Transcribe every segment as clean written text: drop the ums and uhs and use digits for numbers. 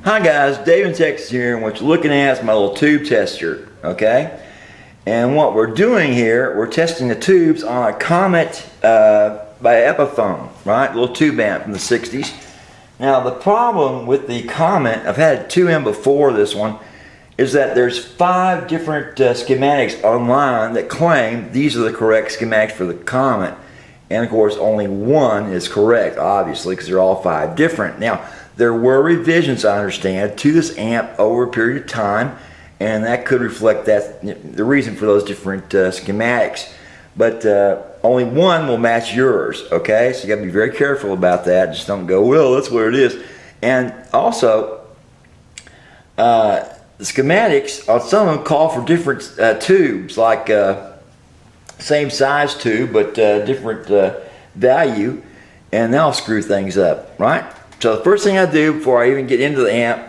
Hi guys, Dave in Texas here, and what you're looking at is my little tube tester, okay? And what we're doing here, we're testing the tubes on a Comet by Epiphone, right? Little tube amp from the 60s. Now the problem with the Comet, I've had two in before this one, is that there's 5 different schematics online that claim these are the correct schematics for the Comet. And of course only one is correct, obviously, because they're all 5 different. Now, there were revisions, I understand, to this amp over a period of time, and that could reflect that the reason for those different schematics. But only one will match yours, okay? So you got to be very careful about that. Just don't go, well, that's what it is. And also, the schematics on some of them call for different tubes, like same size tube, but different value, and that'll screw things up, right? So the first thing I do before I even get into the amp,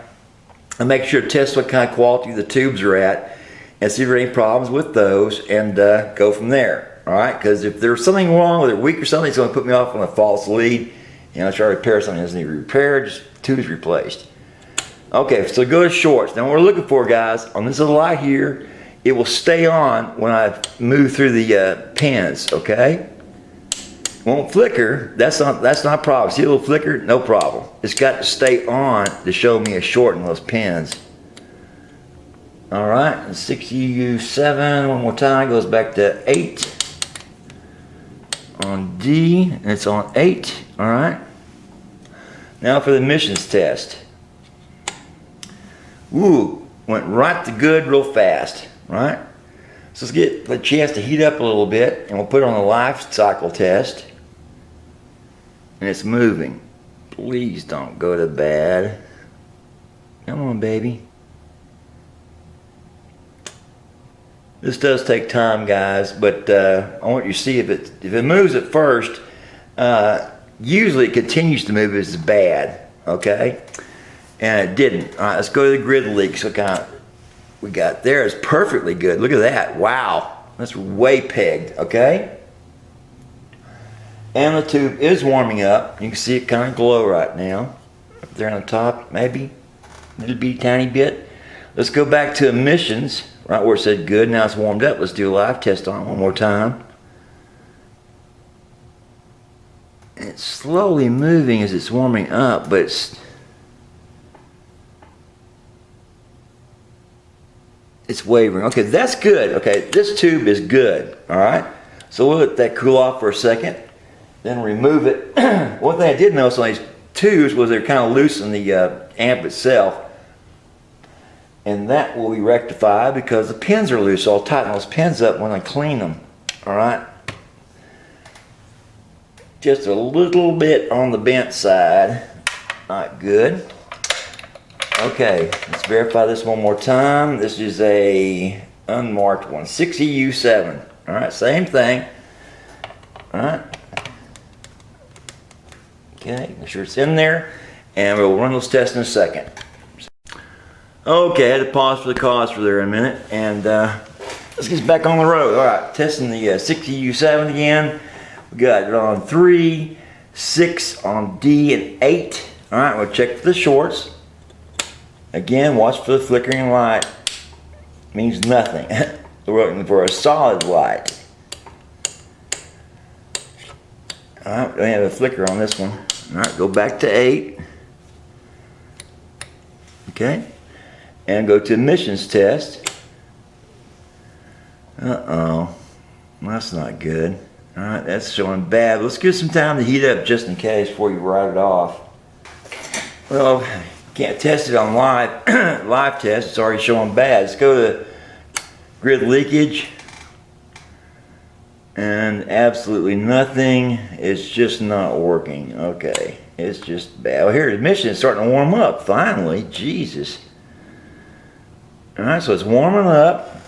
I make sure to test what kind of quality the tubes are at and see if there are any problems with those, and go from there. All right, because if there's something wrong with it, weak or something, it's going to put me off on a false lead, and I'll try to repair something that doesn't need to be repaired, just tubes replaced. Okay, so go to shorts. Now what we're looking for, guys, on this little light here, it will stay on when I move through the pins, okay? Won't flicker. That's not a problem. See a little flicker? No problem. It's got to stay on to show me a short in those pins. All right, 6U7 one more time, goes back to 8 on D, and it's on 8. All right. Now for the emissions test. Ooh, went right to good real fast. Right. So let's get the chance to heat up a little bit, and we'll put it on the life cycle test. And it's moving. Please don't go to bad. Come on, baby. This does take time, guys, but I want you to see if it moves at first. Usually it continues to move if it's bad, okay? And it didn't. All right, let's go to the grid leaks. What kind of we got there is perfectly good. Look at that. Wow, that's way pegged, okay? And the tube is warming up. You can see it kind of glow right now. Up there on the top, maybe a little bitty tiny bit. Let's go back to emissions, right where it said good. Now it's warmed up. Let's do a live test on it one more time. It's slowly moving as it's warming up, but it's wavering. Okay, that's good. Okay, this tube is good. All right, so we'll let that cool off for a second, then remove it. One thing I did notice on these tubes was they're kind of loose in the amp itself, and that will be rectified because the pins are loose. So I'll tighten those pins up when I clean them. All right, just a little bit on the bent side. Not good. Okay, let's verify this one more time. This is a unmarked one, 6EU7. All right, same thing. All right. Okay, make sure it's in there, and we'll run those tests in a second. Okay, I had to pause for the cause for there a minute, and let's get back on the road. All right, testing the 6EU7 again. We got it on 3, 6 on D, and 8. All right, we'll check for the shorts. Again, watch for the flickering light. Means nothing. We're looking for a solid light. Alright, we have a flicker on this one. Alright, go back to 8. Okay. And go to emissions test. Uh-oh. That's not good. Alright, that's showing bad. Let's give some time to heat up just in case before you write it off. Well, can't test it on live live test. It's already showing bad. Let's go to grid leakage, and absolutely nothing. It's just not working. Okay, it's just bad. Well, here, emission is starting to warm up. Finally, Jesus. All right, so it's warming up.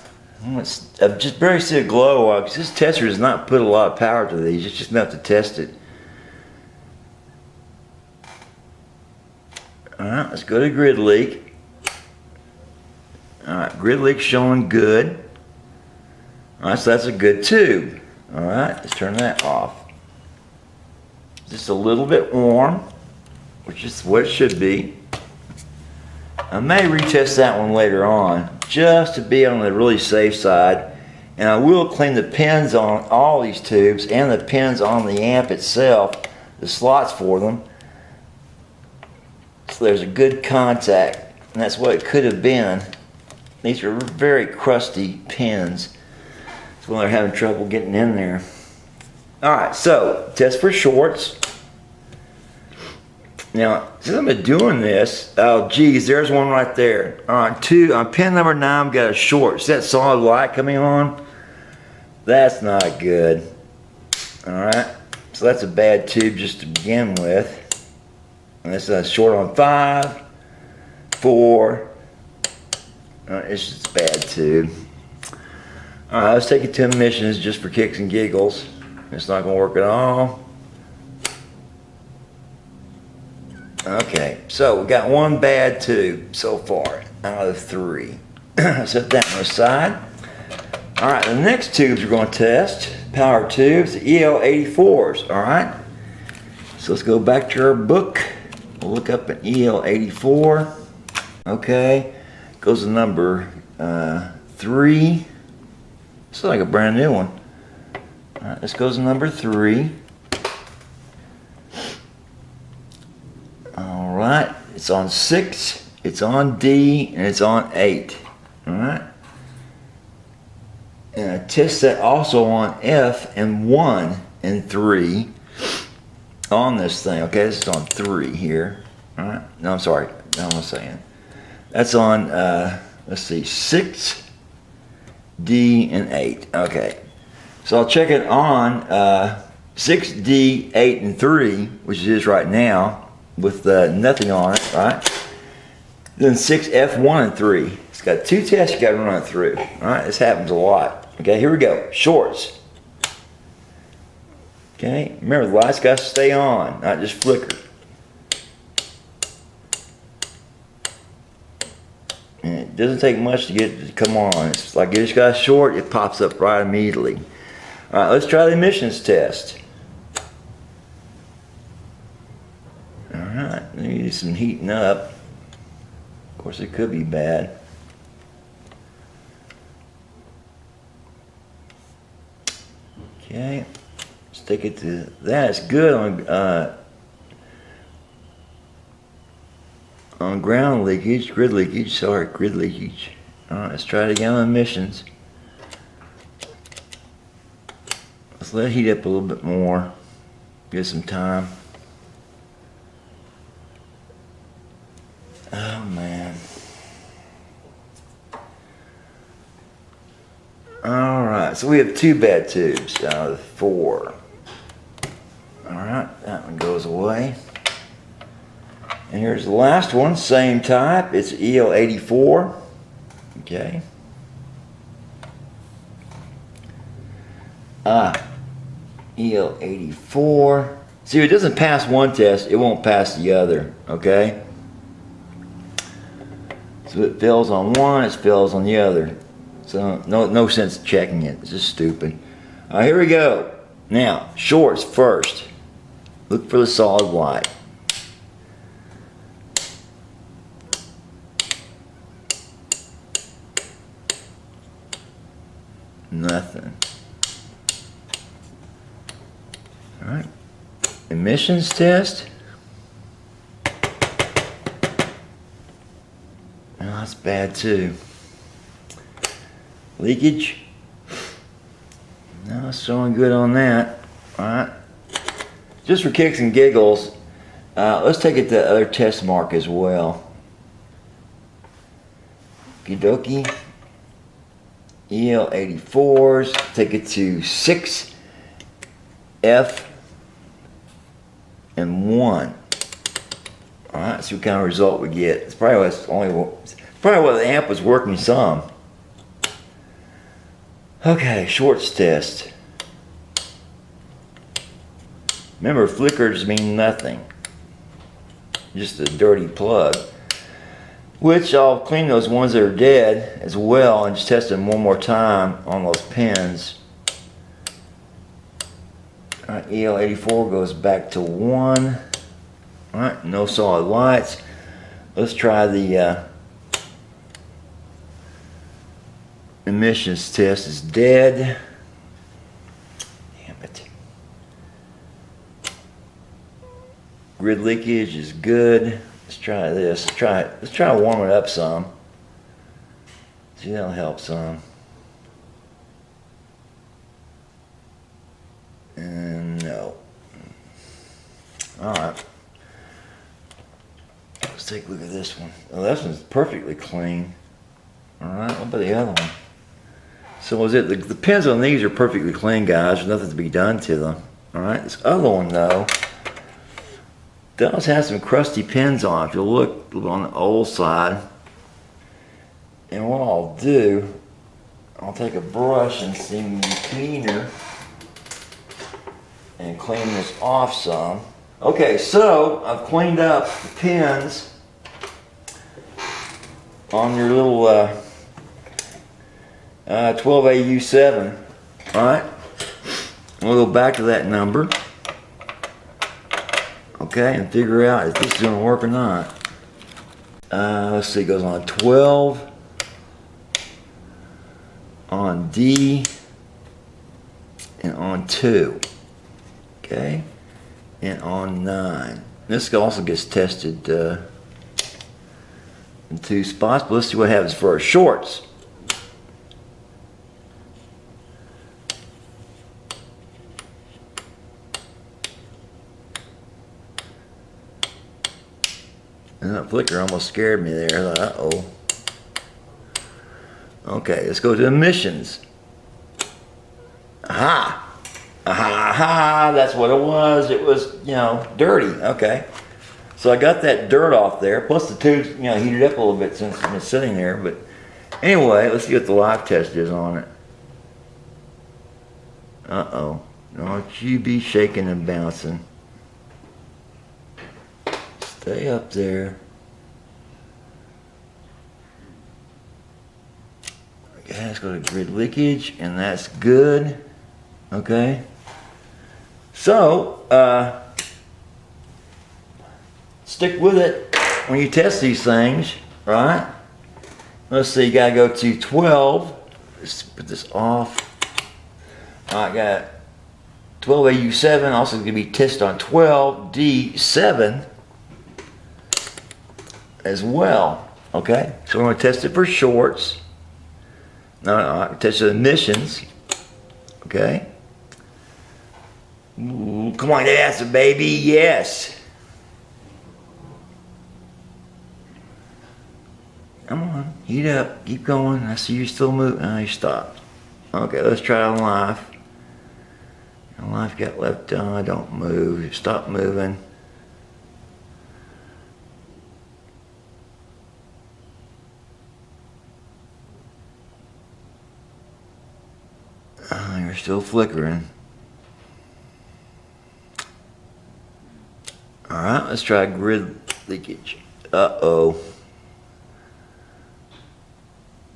I just barely see a glow because this tester does not put a lot of power to these. It's just enough to test it. Alright, let's go to grid leak. Alright, grid leak showing good. Alright, so that's a good tube. Alright, let's turn that off. Just a little bit warm, which is what it should be. I may retest that one later on, just to be on the really safe side. And I will clean the pins on all these tubes and the pins on the amp itself, the slots for them. So there's a good contact, and that's what it could have been. These are very crusty pins. That's why they're having trouble getting in there. Alright, so test for shorts. Now, since I've been doing this, oh geez, there's one right there. On pin number 9, I've got a short. See that solid light coming on? That's not good. Alright, so that's a bad tube just to begin with. And this is a short on 5, 4. It's just a bad tube. Alright, let's take it to emissions just for kicks and giggles. It's not going to work at all. Okay, so we got one bad tube so far out of 3. Set that one aside. Alright, the next tubes we're going to test, power tubes, the EL84s. Alright, so let's go back to our book. We'll look up an EL84. Okay, goes to number 3. This is like a brand new one. Alright, this goes to number 3. Alright, it's on 6, it's on D, and it's on 8. Alright. And I test that also on F and 1 and 3 on this thing. Okay, this is on 3 here. Alright. No, I'm sorry. No, I'm saying. That's on, let's see, 6, D, and 8. Okay. So I'll check it on 6, D, 8, and 3, which it is right now, with nothing on it, right? Then 6, F, 1, and 3. It's got 2 tests you got to run it through. Alright, this happens a lot. Okay, here we go. Shorts. Okay, remember the lights got to stay on, not just flicker. And it doesn't take much to get it to come on. It's like it just got short, it pops up right immediately. Alright, let's try the emissions test. Alright, let me do some heating up. Of course, it could be bad. Okay, let's take it to that. It's good on ground leakage, grid leakage. Sorry, grid leakage. All right, let's try it again on emissions. Let's let it heat up a little bit more. Give it some time. Oh man. Alright, so we have 2 bad tubes out of 4. Alright, that one goes away. And here's the last one, same type. It's EL84. Okay. EL84. See, if it doesn't pass one test, it won't pass the other. Okay. So it fails on one, it fails on the other. So no sense checking it. It's just stupid. Here we go. Now, shorts first. Look for the solid light. Nothing. Alright. Emissions test. Well, that's bad too. Leakage. No, it's showing good on that. Alright. Just for kicks and giggles, let's take it to the other test mark as well. Okie dokie. EL84s. Take it to 6, F, and 1. Alright, see what kind of result we get. It's probably what the amp was working some. Okay, shorts test. Remember, flickers mean nothing. Just a dirty plug. Which I'll clean those ones that are dead as well and just test them one more time on those pins. Alright, EL84 goes back to 1. Alright, no solid lights. Let's try the emissions test is dead. Damn it. Grid leakage is good. Let's try this. Let's try to warm it up some. See, that'll help some. And no. Alright. Let's take a look at this one. Oh, this one's perfectly clean. Alright, what about the other one? So is it, the pins on these are perfectly clean, guys. There's nothing to be done to them. Alright, this other one though does have some crusty pins on it. If you look on the old side. And what I'll do, I'll take a brush and some cleaner and clean this off some. Okay, so I've cleaned up the pins on your little 12AU7. Alright, we'll go back to that number. Okay, and figure out if this is going to work or not. Let's see, it goes on 12, on D, and on 2. Okay, and on 9. This also gets tested in 2 spots, but let's see what happens for our shorts. And that flicker almost scared me there. Uh-oh. Okay, let's go to emissions. Aha! Aha, aha, that's what it was. It was, you know, dirty. Okay. So I got that dirt off there. Plus the tube's, you know, heated up a little bit since it's been sitting there. But anyway, let's see what the live test is on it. Uh-oh. Don't you be shaking and bouncing. Stay up there. Okay, let's go to grid leakage, and that's good. Okay. So, stick with it when you test these things, right? Let's see, you gotta go to 12. Let's put this off. I got 12AU7, also gonna be tested on 12D7 as well. Okay, so we're gonna test it for shorts. No, I test the emissions. Okay. Ooh, come on, that's a baby, yes. Come on, heat up, keep going. I see you still moving. Oh, you stopped. Okay, let's try on live. On live got left on. Don't move. Stop moving. Oh, you're still flickering. Alright, let's try grid leakage. Uh-oh.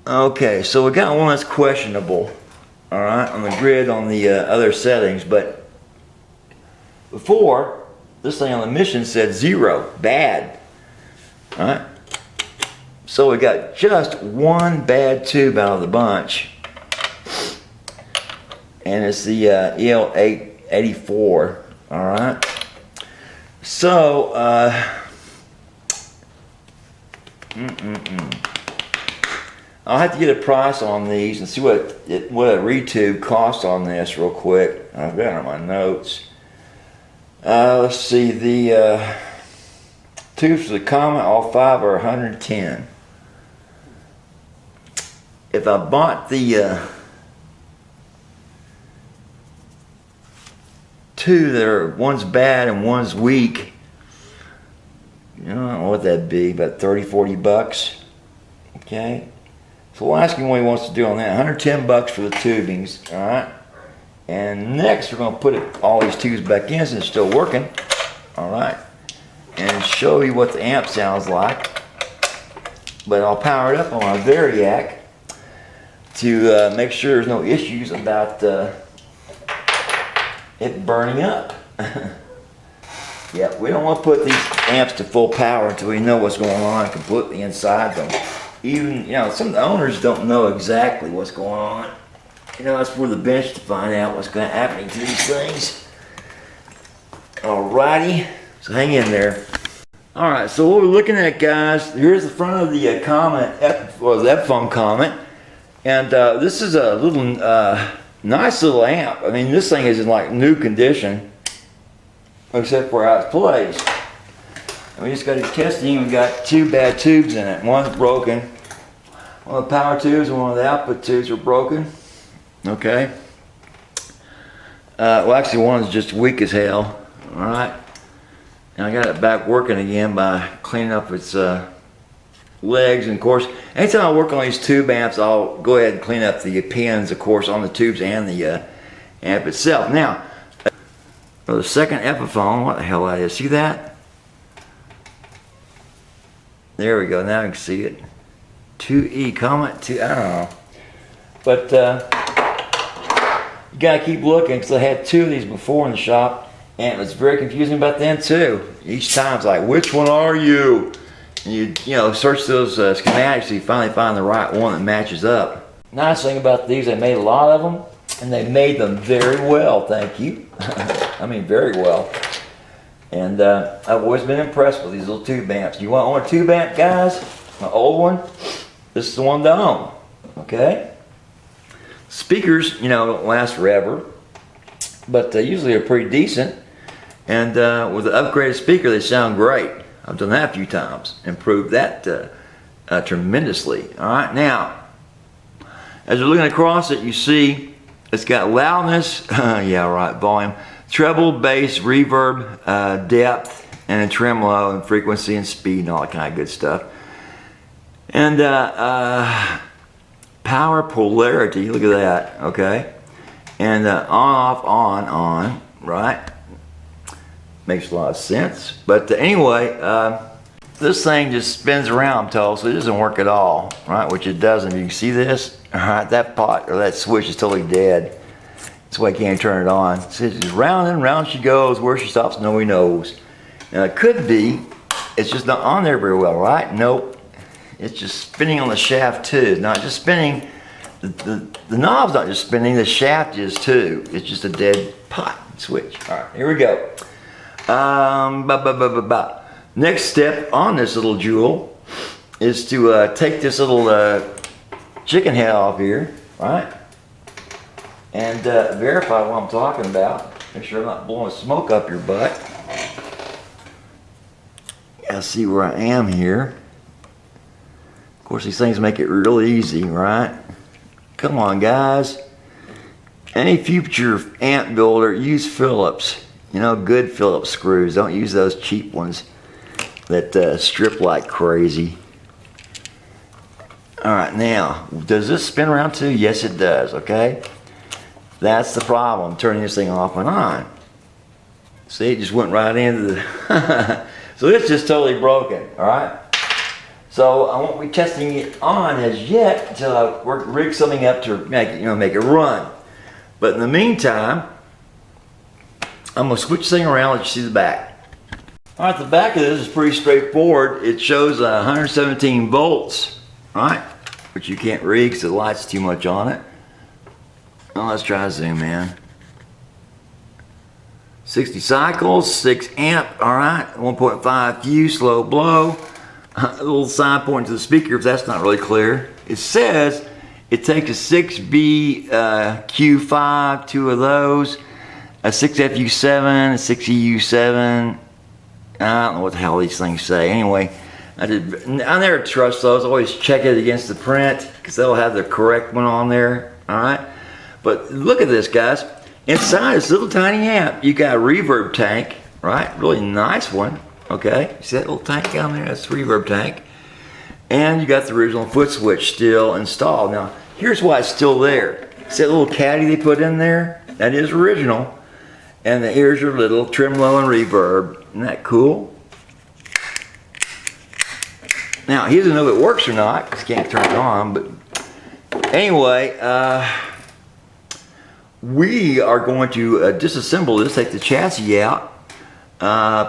Okay, so we got one that's questionable. Alright, on the grid on the other settings, but before, this thing on the mission said 0, bad. Alright, so we got just one bad tube out of the bunch. And it's the EL884, alright? So, I'll have to get a price on these and see what a retube costs on this real quick. I've got it on my notes. Let's see, the tubes for the Comet, all 5 are 110. If I bought the 2 that are, one's bad and one's weak, you know, I don't know what that'd be, about 30, 40 bucks. Okay, so we'll ask him what he wants to do on that. 110 bucks for the tubings, all right? And next we're going to put all these tubes back in since it's still working, all right? And show you what the amp sounds like. But I'll power it up on my Variac to make sure there's no issues about it burning up. Yeah, we don't want to put these amps to full power until we know what's going on completely inside them. even, some of the owners don't know exactly what's going on. It's for the bench to find out what's happening to these things. Alrighty, so hang in there. Alright, so what we're looking at, guys, here's the front of the Comet, or the Epiphone Comet. And this is a little, nice little amp. I mean, this thing is in like new condition, except for how it plays. And we just got it testing. We got 2 bad tubes in it. One's broken. One of the power tubes and one of the output tubes are broken. Okay. Well, actually, one is just weak as hell. All right. And I got it back working again by cleaning up its legs. And of course, anytime I work on these tube amps, I'll go ahead and clean up the pins, of course, on the tubes and the amp itself. Now, the second Epiphone, what the hell that is? See that? There we go. Now I can see it. 2E Comet 2. I don't know, but you gotta keep looking because I had 2 of these before in the shop. And it was very confusing about them too. Each time it's like, which one are you? And you search those schematics so you finally find the right one that matches up. Nice thing about these, they made a lot of them, and they made them very well, thank you. I mean, very well. And I've always been impressed with these little tube amps. You want a tube amp, guys? My old one? This is the one to own, okay? Speakers, don't last forever, but usually are pretty decent. And with the upgraded speaker, they sound great. I've done that a few times, improved that tremendously. All right, now, as you're looking across it, you see it's got loudness, yeah, right, volume, treble, bass, reverb, depth, and tremolo, and frequency, and speed, and all that kind of good stuff. And power polarity, look at that, okay? And on, off, on, right? Makes a lot of sense. But anyway, this thing just spins around, I'm told, so it doesn't work at all, right? Which it doesn't. You can see this, all right? That pot or that switch is totally dead. That's why I can't turn it on. So it's just round and round she goes. Where she stops, nobody knows. Now it could be, it's just not on there very well, right? Nope. It's just spinning on the shaft too. It's not just spinning. The knob's not just spinning, the shaft is too. It's just a dead pot switch. All right, here we go. Next step on this little jewel is to take this little chicken head off here, right? And verify what I'm talking about. Make sure I'm not blowing smoke up your butt. Gotta see where I am here. Of course, these things make it real easy, right? Come on, guys. Any future amp builder, use Phillips. Good Phillips screws. Don't use those cheap ones that strip like crazy. All right, now, does this spin around too? Yes, it does, okay? That's the problem, turning this thing off and on. See, it just went right into the... So it's just totally broken, all right? So I won't be testing it on as yet until I rig something up to make it run. But in the meantime, I'm gonna switch the thing around. Let you see the back. All right, the back of this is pretty straightforward. It shows 117 volts, right? Which you can't read because the light's too much on it. Well, let's try to zoom in. 60 cycles, 6 amp, all right. 1.5 Q, slow blow. A little sign pointing to the speaker if that's not really clear. It says it takes a 6B Q5, 2 of those, a 6FU7, a 6EU7. I don't know what the hell these things say. Anyway, I never trust those. I always check it against the print because they'll have the correct one on there. All right. But look at this, guys. Inside this little tiny amp, you got a reverb tank, right? Really nice one. Okay, see that little tank down there? That's the reverb tank. And you got the original foot switch still installed. Now, here's why it's still there. See that little caddy they put in there? That is original. And here's your little tremolo and reverb. Isn't that cool? Now, he doesn't know if it works or not, because he can't turn it on. But anyway, we are going to disassemble this, take the chassis out,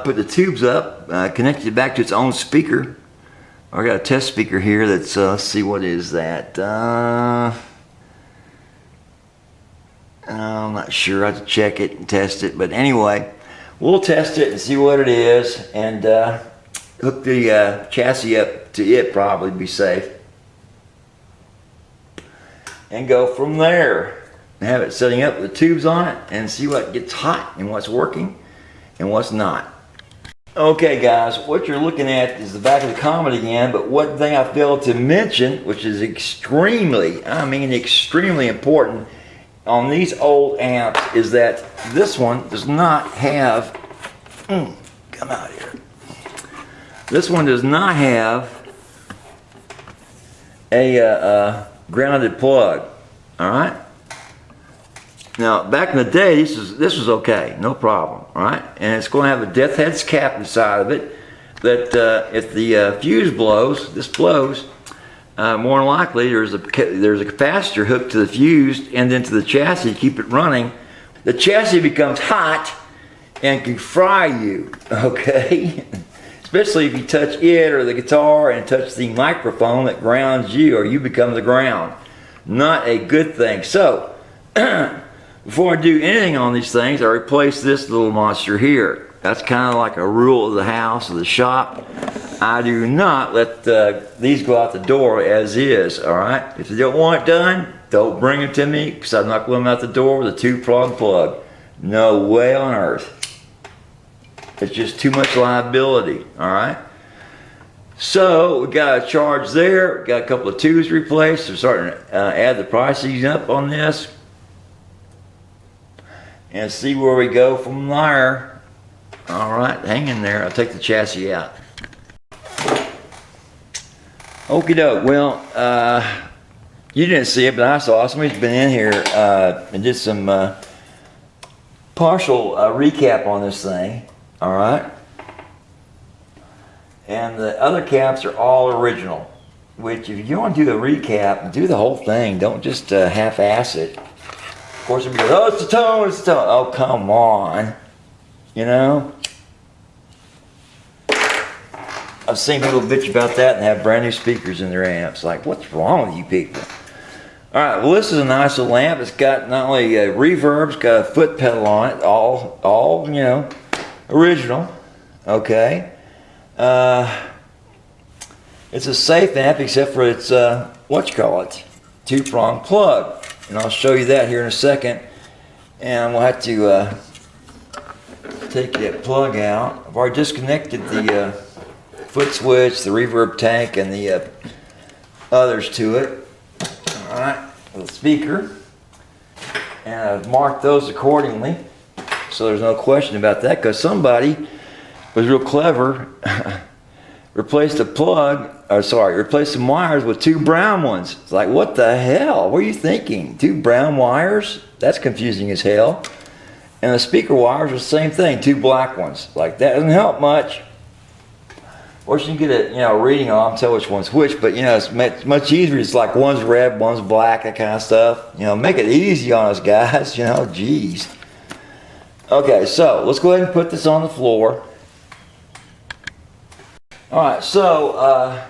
put the tubes up, connect it back to its own speaker, I got a test speaker here that's, let's see, what is that? I'm not sure. I have to check it and test it. But anyway, we'll test it and see what it is, and hook the chassis up to it, probably be safe, and go from there. And have it setting up with the tubes on it and see what gets hot and what's working and what's not. Okay guys, what you're looking at is the back of the Comet again, but one thing I failed to mention, which is extremely, I mean extremely important on these old amps, is that this one does not have, come out here. This one does not have a grounded plug, all right? Now, back in the day, this was okay, no problem, all right? And it's going to have a death heads cap inside of it that if the fuse blows, this blows, more than likely there's a capacitor hooked to the fuse and then to the chassis to keep it running. The chassis becomes hot and can fry you, okay? Especially if you touch it or the guitar and touch the microphone that grounds you, or you become the ground. Not a good thing. So, before I do anything on these things, I replace this little monster here. That's kind of like a rule of the house, of the shop. I do not let these go out the door as is, alright? If you don't want it done, don't bring it to me, because I'm not going out the door with a 2-prong plug. No way on earth. It's just too much liability, alright? So, we got a charge there, we got a couple of tubes replaced. We're starting to add the pricing up on this and see where we go from there. Alright, hang in there. I'll take the chassis out. Okie doke. Well, you didn't see it, but I saw it. Somebody's been in here and did some partial recap on this thing. Alright. And the other caps are all original. Which, if you want to do a recap, do the whole thing. Don't just half-ass it. Of course, everybody goes, oh, it's the tone, it's the tone. Oh, come on. You know? I've seen people bitch about that and have brand new speakers in their amps. Like, what's wrong with you people? Alright, well, this is a nice little amp. It's got not only a reverb, it's got a foot pedal on it. All you know, original. Okay. It's a safe amp except for its, 2-prong plug. And I'll show you that here in a second. And we'll have to take that plug out. I've already disconnected the foot switch, the reverb tank, and the others to it. Alright, the speaker. And I've marked those accordingly. So there's no question about that, because somebody was real clever. Replaced the replaced some wires with 2 brown ones. It's like, what the hell? What are you thinking? 2 brown wires? That's confusing as hell. And the speaker wires are the same thing, 2 black ones. Like, that doesn't help much. Of course, you can get a reading on them, tell which one's which, but it's much easier. It's like one's red, one's black, that kind of stuff. Make it easy on us guys, geez. Okay, so let's go ahead and put this on the floor. Alright, so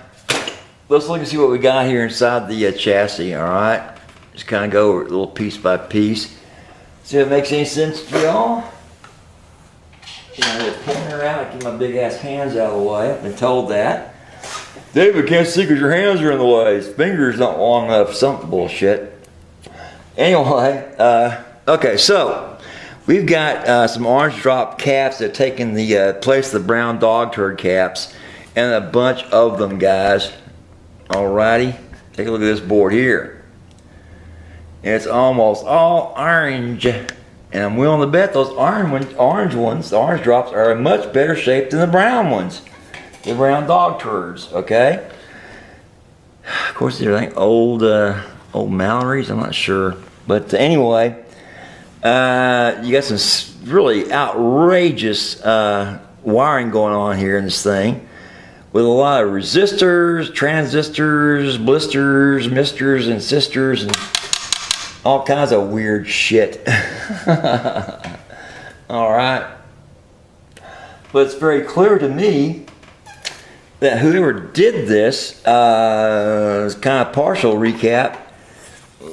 let's look and see what we got here inside the chassis, alright? Just kind of go over it a little piece by piece. See if it makes any sense to y'all. The pointer out, I keep my big ass hands out of the way. I've been told that. David can't see because your hands are in the way. His fingers not long enough. Some bullshit. Anyway, okay, so we've got some orange drop caps that have taken the place of the brown dog turd caps, and a bunch of them, guys. Alrighty, take a look at this board here. It's almost all orange. And I'm willing to bet those orange ones, the orange drops, are in much better shape than the brown ones. The brown dog turds, okay? Of course, they're like old Mallory's, I'm not sure. But anyway, you got some really outrageous wiring going on here in this thing, with a lot of resistors, transistors, blisters, misters, and sisters, and all kinds of weird shit. Alright. But it's very clear to me that whoever did this, is kind of partial recap.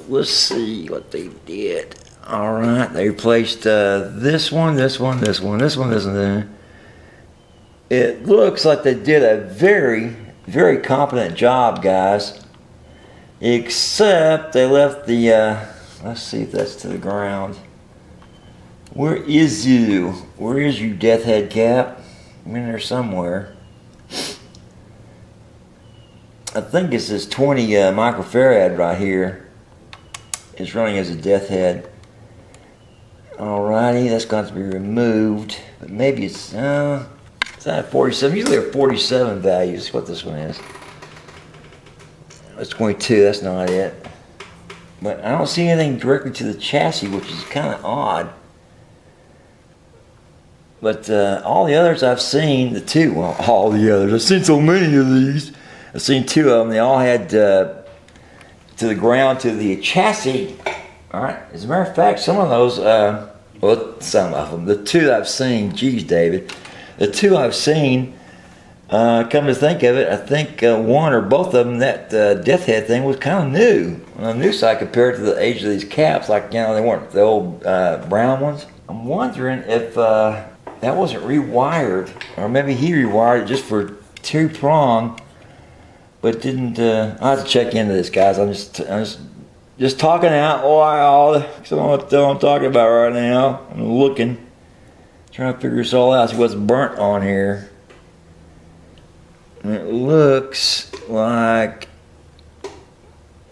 Let's see what they did. All right, they replaced this one. It looks like they did a very, very competent job, guys. Except they left the, let's see if that's to the ground. Where is you? Where is you, death head cap? I'm in there somewhere. I think it's this 20 microfarad right here. It's running as a death head. Alrighty, that's got to be removed. But maybe it's not 47. Usually they're 47 values. That's what this one is. That's 22. That's not it. But I don't see anything directly to the chassis, which is kind of odd. But all the others I've seen, all the others. I've seen so many of these. I've seen 2 of them. They all had to the ground, to the chassis. All right. As a matter of fact, some of those, some of them, the 2 I've seen, geez, David, the 2 I've seen, come to think of it, I think one or both of them, that death head thing was kind of new. On the new side compared to the age of these caps, like, you know, they weren't the old brown ones. I'm wondering if that wasn't rewired, or maybe he rewired it just for 2-prong, but didn't. I'll have to check into this, guys. I'm just talking out loud. So I don't know what I'm talking about right now. I'm looking, trying to figure this all out. See what's burnt on here. And it looks like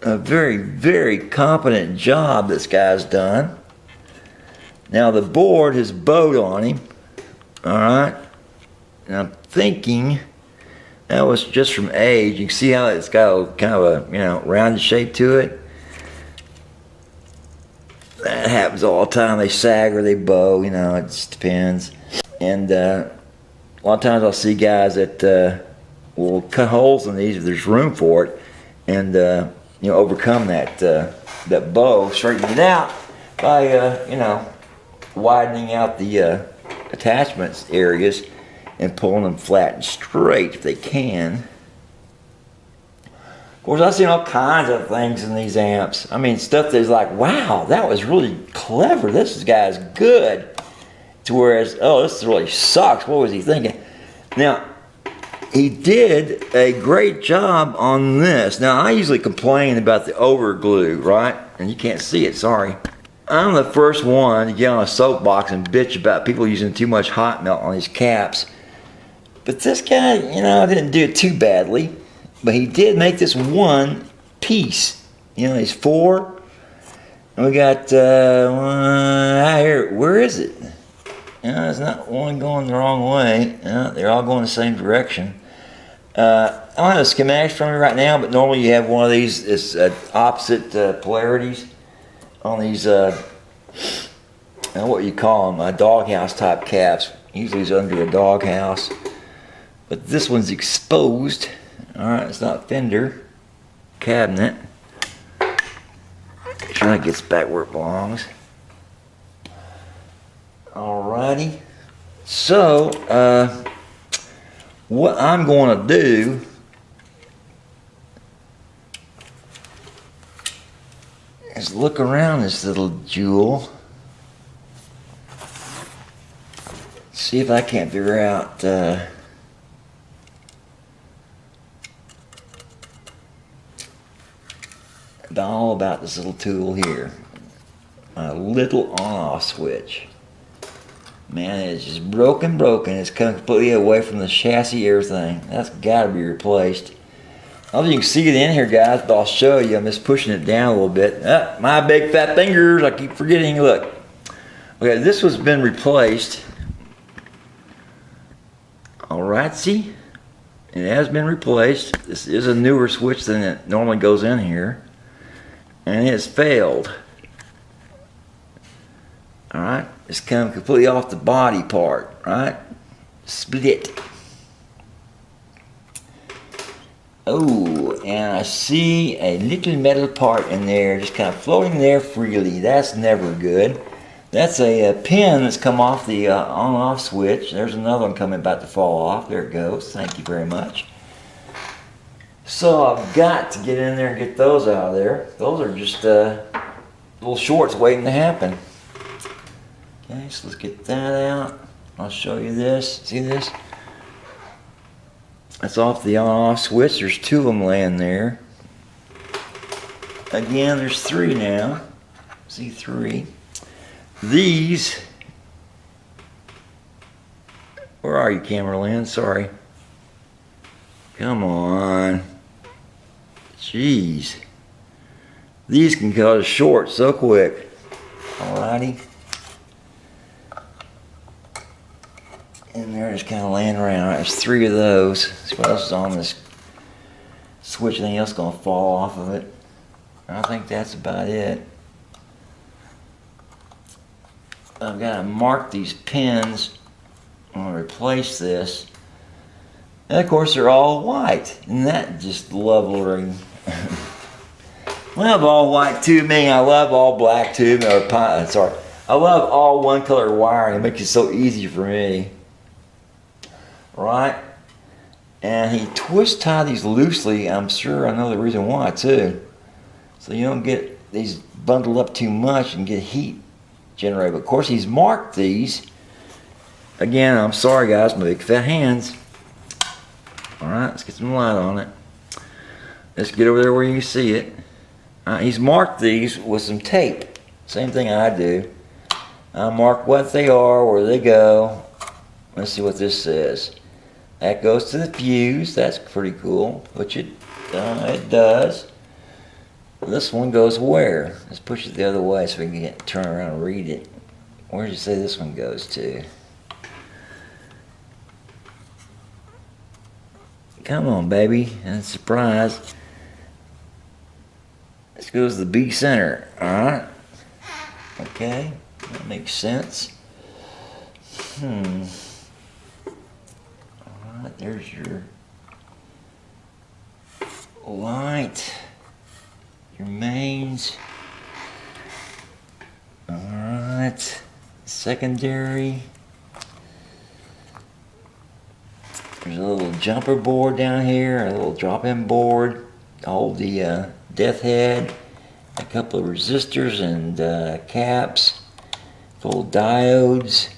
a very, very competent job this guy's done. Now the board has bowed on him. All right. And I'm thinking that was just from age. You can see how it's got a kind of a, you know, rounded shape to it. That happens all the time. They sag or they bow, you know, it just depends. And a lot of times I'll see guys that will cut holes in these if there's room for it, and you know, overcome that that bow, straighten it out by you know, widening out the attachments areas and pulling them flat and straight if they can. Of course, I've seen all kinds of things in these amps. I mean, stuff that's like, wow, that was really clever. This guy's good. To whereas, oh, this really sucks. What was he thinking? Now, he did a great job on this. Now, I usually complain about the over glue, right? And you can't see it, sorry. I'm the first one to get on a soapbox and bitch about people using too much hot melt on these caps. But this guy, you know, didn't do it too badly. But he did make this one piece. You know, these 4. And we got one here. Where is it? You know, there's not one going the wrong way. You know, they're all going the same direction. I don't have a schematics from me right now, but normally you have one of these. It's opposite polarities on these, what you call them, doghouse type caps. Usually it's under a doghouse. But this one's exposed. Alright, it's not fender, cabinet. Make sure that gets back where it belongs. Alrighty. So, what I'm going to do is look around this little jewel. See if I can't figure out all about this little tool here. A little on-off switch. Man, it's just broken. It's come completely away from the chassis, everything. That's got to be replaced. I don't know if you can see it in here, guys, but I'll show you. I'm just pushing it down a little bit. My big fat fingers, I keep forgetting. Look. Okay, this has been replaced. Alright, see? It has been replaced. This is a newer switch than it normally goes in here. And it's failed. Alright, it's come completely off the body part, right? Split. Oh, and I see a little metal part in there just kind of floating there freely. That's never good. That's a pin that's come off the on-off switch. There's another one coming about to fall off. There it goes. Thank you very much. So I've got to get in there and get those out of there. Those are just little shorts waiting to happen. Okay, so let's get that out. I'll show you this. See this? That's off the on-off switch. There's 2 of them laying there. Again, there's 3 now. See, 3. These. Where are you, camera lens? Sorry. Come on. Jeez. These can cut short so quick. Alrighty. And they're just kind of laying around. There's 3 of those. See what else is on this switch? Anything else going to fall off of it? I think that's about it. I've got to mark these pins. I'm going to replace this. And of course they're all white. Isn't that just lovely? I love all white tubing. I love all black tubing. Sorry. I love all one color wiring. It makes it so easy for me. Right? And he twist tie these loosely. I'm sure I know the reason why too. So you don't get these bundled up too much and get heat generated. But of course he's marked these. Again, I'm sorry guys, my big fat hands. Alright, let's get some light on it. Let's get over there where you can see it. He's marked these with some tape. Same thing I do. I mark what they are, where they go. Let's see what this says. That goes to the fuse. That's pretty cool, which it does. This one goes where? Let's push it the other way so we can turn around and read it. Where did you say this one goes to? Come on, baby. And surprise. This goes to the B center. Alright. Okay. That makes sense. Alright, there's your light. Your mains. Alright. Secondary. There's a little jumper board down here, a little drop-in board to hold the death head, a couple of resistors and caps, full of diodes.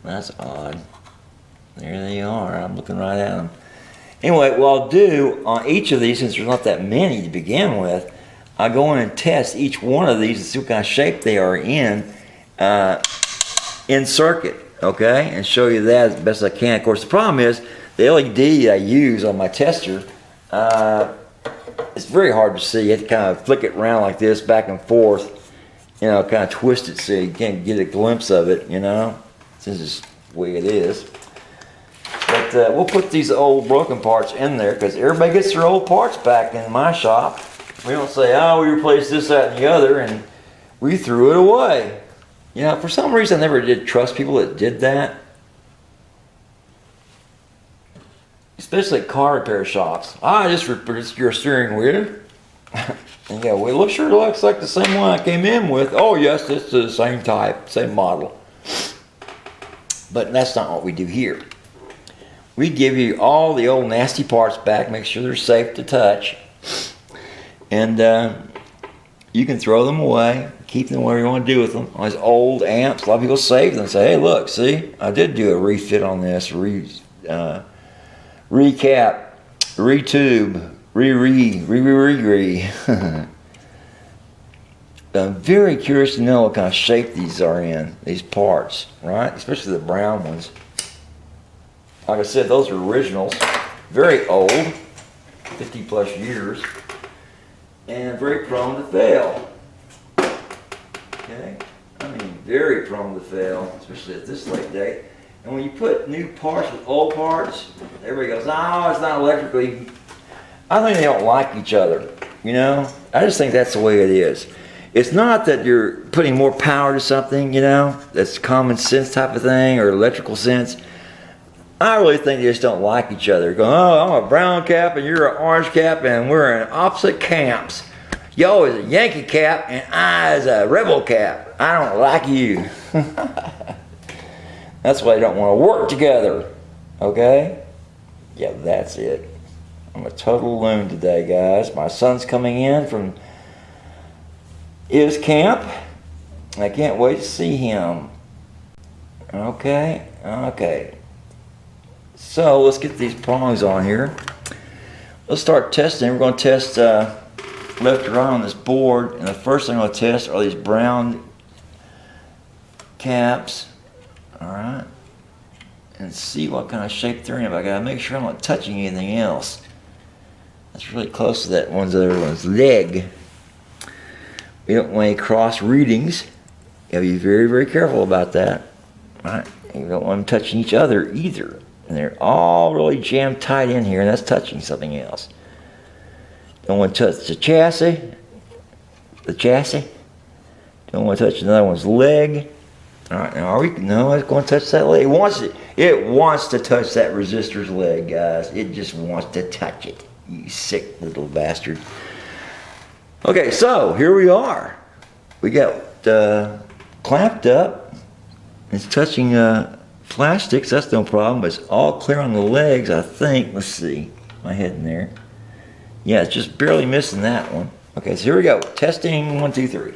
That's odd. There they are. I'm looking right at them. Anyway, what I'll do on each of these, since there's not that many to begin with, I'll go in and test each one of these and see what kind of shape they are in circuit, okay? And show you that as best I can. Of course, the problem is the LED I use on my tester, it's very hard to see. You have to kind of flick it around like this, back and forth, you know, kind of twist it so you can't get a glimpse of it, you know, since it's the way it is. But we'll put these old broken parts in there because everybody gets their old parts back in my shop. We don't say, oh, we replaced this, that, and the other, and we threw it away. You know, for some reason I never did trust people that did that. Especially at car repair shops. I just replaced your steering wheel. And yeah, well, it sure looks like the same one I came in with. Oh yes, it's the same type, same model. But that's not what we do here. We give you all the old nasty parts back, make sure they're safe to touch. And you can throw them away, keep them whatever you want to do with them. All these old amps, a lot of people save them and say, hey look, see, I did do a refit on this, recap, retube, re. I'm very curious to know what kind of shape these are in, these parts, right? Especially the brown ones. Like I said, those are originals, very old, 50 plus years, and very prone to fail. Okay? I mean, very prone to fail, especially at this late date. And when you put new parts with old parts, everybody goes, oh, it's not electrically. I think they don't like each other, you know? I just think that's the way it is. It's not that you're putting more power to something, you know, that's common sense type of thing or electrical sense. I really think they just don't like each other. Going, oh, I'm a brown cap and you're an orange cap and we're in opposite camps. Yo is a Yankee cap and I is a rebel cap. I don't like you. That's why they don't want to work together. Okay? Yeah, that's it. I'm a total loon today, guys. My son's coming in from his camp. I can't wait to see him. Okay, okay. So let's get these prongs on here. Let's start testing. We're going to test left or right on this board. And the first thing I'm going to test are these brown caps. Alright. And see what kind of shape they're in. But I got to make sure I'm not touching anything else. That's really close to that other one's leg. We don't want any cross readings. You got to be very, very careful about that. Right? You don't want them touching each other either. And they're all really jammed tight in here, and that's touching something else. Don't want to touch the chassis. Don't want to touch another one's leg. All right, now no, it's going to touch that leg. It wants to touch that resistor's leg, guys. It just wants to touch it. You sick little bastard. Okay, so here we are. We got clamped up. It's touching plastics. That's no problem. But it's all clear on the legs, I think. Let's see. My head in there. Yeah, it's just barely missing that one. Okay, so here we go. Testing 1, 2, 3.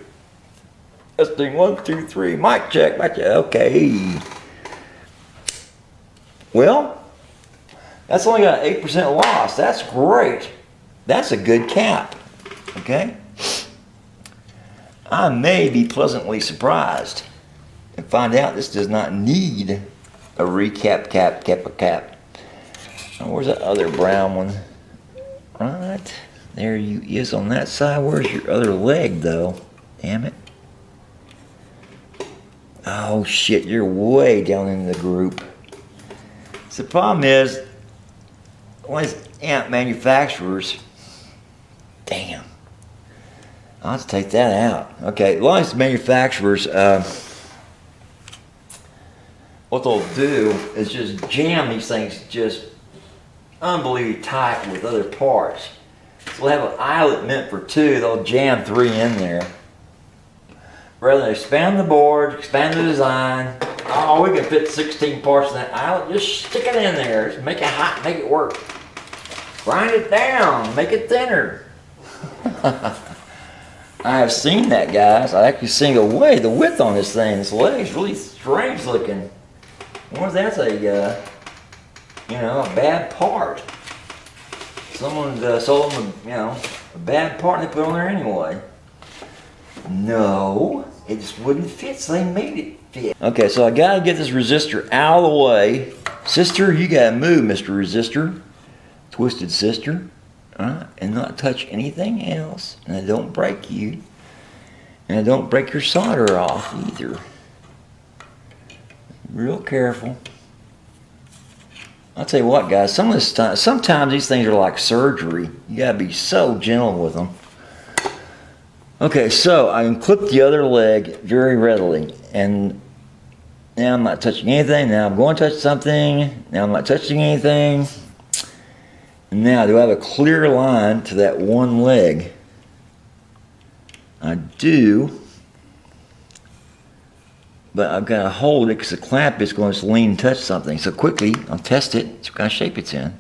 Testing 1, 2, 3. Mic check. Mic check. Okay. Well, that's only got 8% loss. That's great. That's a good cap. Okay. I may be pleasantly surprised and find out this does not need a recap cap. Oh, where's that other brown one? Right there you is on that side. Where's your other leg though? Damn it. Oh shit, you're way down in the group. So the problem is, all these amp manufacturers, damn. I'll have to take that out. Okay, a lot of these manufacturers, what they'll do is just jam these things just unbelievably tight with other parts. So they'll have an eyelet meant for 2, they'll jam 3 in there. Rather than expand the board, expand the design, oh, we can fit 16 parts in that eyelet, just stick it in there, just make it hot, make it work. Grind it down, make it thinner. I have seen that, guys. I actually seen the width on this thing. This leg's really strange looking. I wonder if that's a bad part. Someone sold them, a bad part and they put it on there anyway. No, it just wouldn't fit, so they made it fit. Okay, so I gotta get this resistor out of the way. Sister, you gotta move, Mr. Resistor. Twisted sister. And not touch anything else. And I don't break you. And I don't break your solder off either. Real careful. I'll tell you what, guys, sometimes these things are like surgery. You gotta be so gentle with them. Okay, so I can clip the other leg very readily. And now I'm not touching anything. Now I'm going to touch something. Now I'm not touching anything. Now, do I have a clear line to that one leg? I do. But I've got to hold it because the clamp is going to lean and touch something. So quickly, I'll test it. See what kind of shape it's in.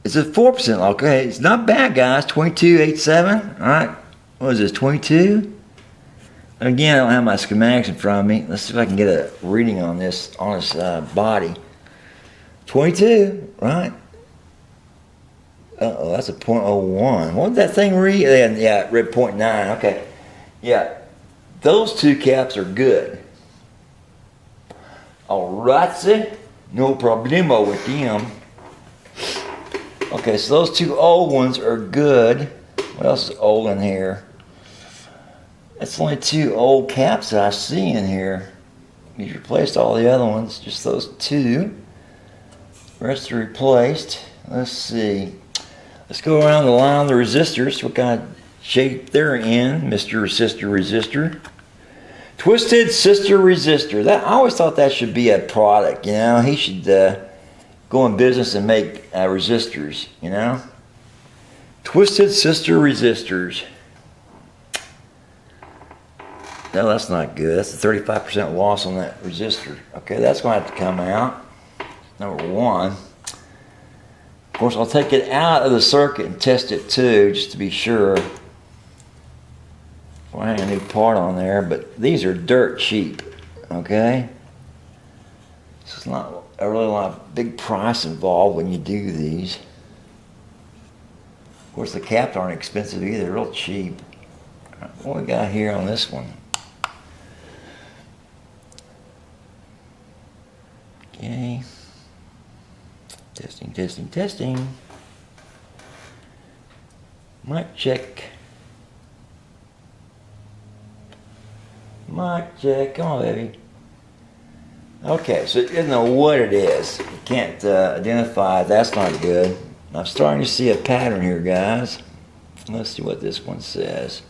It's a 4% lock. Okay, it's not bad, guys. 2287. All right. What is this, 22? Again, I don't have my schematics in front of me. Let's see if I can get a reading on this body. 22, right? Uh-oh, that's a .01. What did that thing read? Yeah, it read .9. Okay. Yeah, those 2 caps are good. Alright, no problemo with them. Okay, so those 2 old ones are good. What else is old in here? That's only 2 old caps that I see in here. He's replaced all the other ones, just those 2. The rest are replaced. Let's see. Let's go around the line of the resistors. What kind of shape they're in, Mr. Sister Resistor. Twisted Sister Resistor. I always thought that should be a product, He should go in business and make resistors, Twisted Sister Resistors. No, that's not good. That's a 35% loss on that resistor. Okay, that's going to have to come out. Number 1. course, I'll take it out of the circuit and test it too, just to be sure. Well, I hang a new part on there, but these are dirt cheap, okay? So it's not a really lot of big price involved when you do these. Of course, the caps aren't expensive either, they're real cheap. What we got here on this one? Okay. Testing, testing, testing. Mic check. Mic check. Come on, baby. Okay, so it doesn't know what it is. You can't identify it. That's not good. I'm starting to see a pattern here, guys. Let's see what this one says.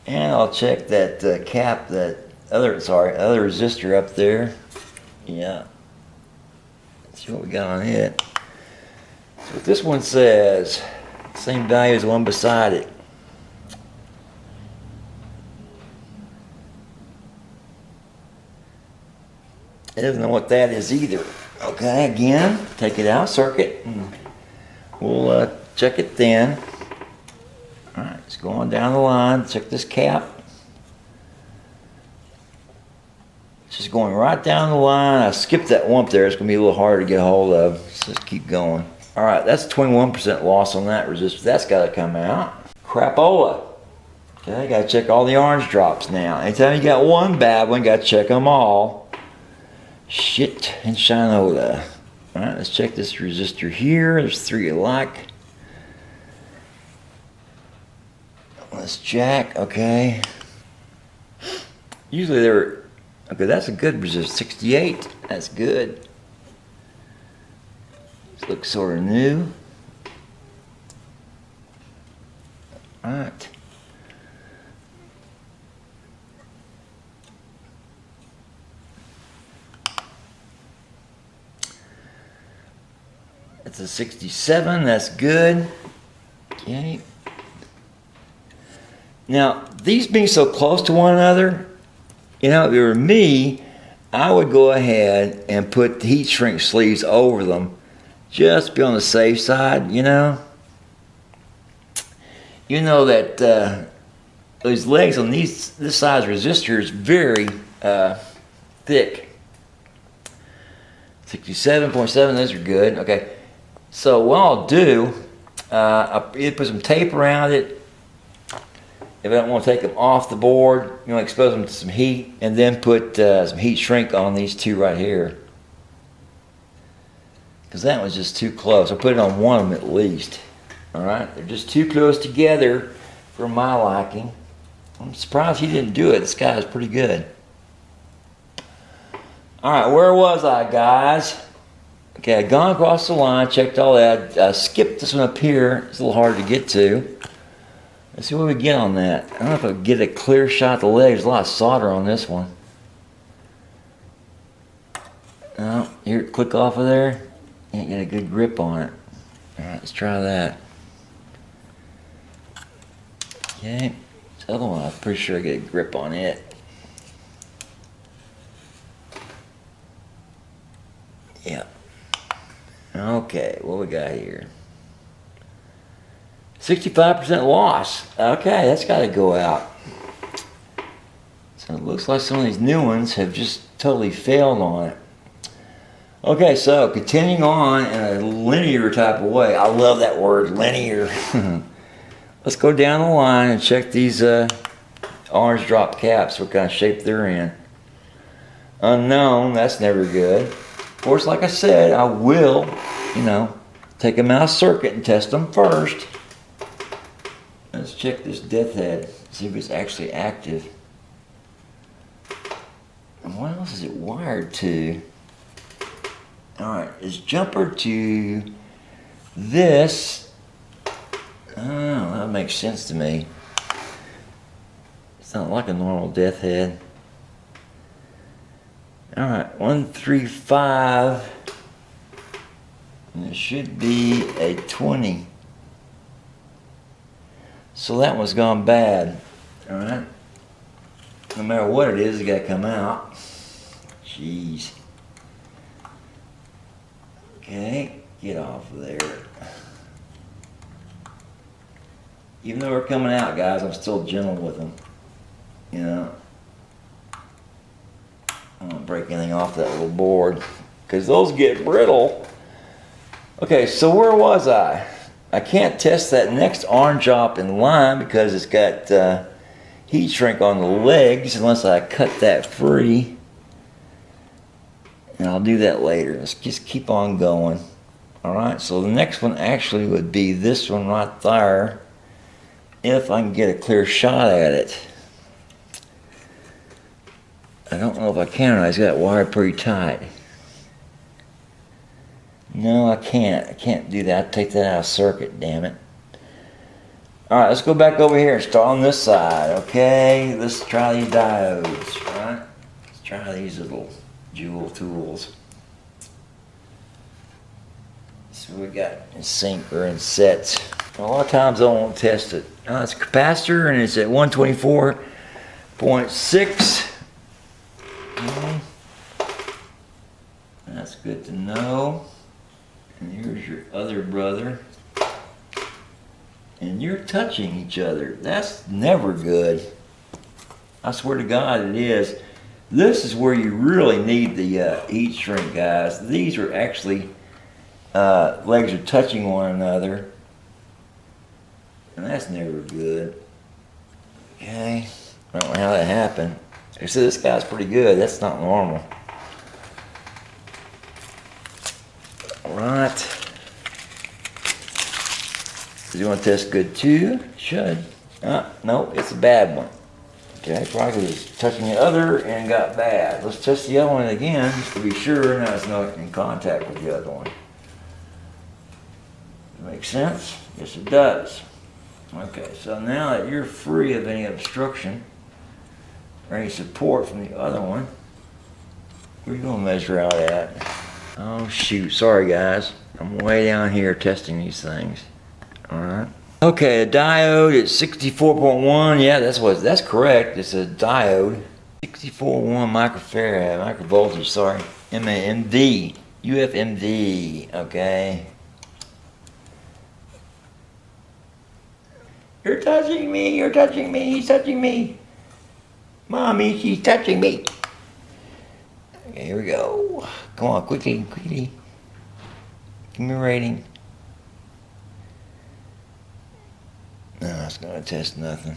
And I'll check that cap, that other resistor up there. Yeah. Let's see what we got on it. So what this one says, same value as the one beside it. It doesn't know what that is either. Okay, again, take it out, circuit, and we'll check it then. Alright, it's going down the line. Check this cap. It's just going right down the line. I skipped that one up there. It's going to be a little harder to get a hold of. So let's keep going. Alright, that's 21% loss on that resistor. That's got to come out. Crapola. Okay, got to check all the orange drops now. Anytime you got one bad one, got to check them all. Shit and Shinola. Alright, let's check this resistor here. There's 3 alike. Let's jack, okay. Usually they're, okay, that's a good resistor, 68, that's good. This looks sort of new. Alright. It's a 67, that's good. Okay. Now, these being so close to one another, you know, if it were me, I would go ahead and put the heat shrink sleeves over them just to be on the safe side, you know. You know that those legs on this size resistor is very thick. 67.7, those are good. Okay, so what I'll do, I'll either put some tape around it. If I don't want to take them off the board, you know, expose them to some heat, and then put some heat shrink on these two right here. Because that one's just too close. I'll put it on one of them at least. Alright, they're just too close together for my liking. I'm surprised he didn't do it. This guy is pretty good. Alright, where was I, guys? Okay, I'd gone across the line, checked all that. I skipped this one up here. It's a little hard to get to. Let's see what we get on that. I don't know if I can get a clear shot of the leg. There's a lot of solder on this one. No, here, click off of there. Can't get a good grip on it. Alright, let's try that. Okay, this other one, I'm pretty sure I get a grip on it. Yeah. Okay, what we got here? 65% loss. Okay, that's got to go out. So it looks like some of these new ones have just totally failed on it. Okay, so continuing on in a linear type of way. I love that word, linear. Let's go down the line and check these orange drop caps, what kind of shape they're in. Unknown, that's never good. Of course, like I said, I will, you know, take them out of circuit and test them first. Let's check this death head, see if it's actually active. And what else is it wired to? Alright, it's jumper to this. Oh, that makes sense to me. It's not like a normal death head. Alright, 135. And it should be a 20. So that one's gone bad. Alright. No matter what it is, it got to come out. Jeez. Okay. Get off of there. Even though we're coming out, guys, I'm still gentle with them. You know, I don't break anything off that little board because those get brittle. Okay, so where was I? I can't test that next orange op in line because it's got heat shrink on the legs unless I cut that free. And I'll do that later. Let's just keep on going. Alright, so the next one actually would be this one right there, if I can get a clear shot at it. I don't know if I can or not. It's got it wired pretty tight. No, I can't. I can't do that. I'll take that out of circuit, damn it. Alright, let's go back over here and start on this side, okay? Let's try these diodes, right? Let's try these little jewel tools. So we got in sync or in sets. A lot of times I won't test it. It's a capacitor and it's at 124.6. Okay. That's good to know. And here's your other brother. And you're touching each other. That's never good. I swear to God it is. This is where you really need the heat shrink, guys. These are actually legs are touching one another. And that's never good. Okay. I don't know how that happened. I said this guy's pretty good. That's not normal. Alright. Do you want to test good too? Should. No, it's a bad one. Okay, probably was touching the other and got bad. Let's test the other one again just to be sure. Now it's not in contact with the other one. Makes sense? Yes, it does. Okay, so now that you're free of any obstruction or any support from the other one, where are you going to measure out at? Oh shoot, sorry guys. I'm way down here testing these things. Alright. Okay, the diode is 64.1. Yeah, that's correct. It's a diode. 64.1 microfarad, microvoltage, sorry. MAMD. UFMD. Okay. You're touching me, you're touching me, he's touching me. Mommy, she's touching me. Okay, here we go. Come on, quickly, quickly. Give me a rating. No, it's gonna test nothing.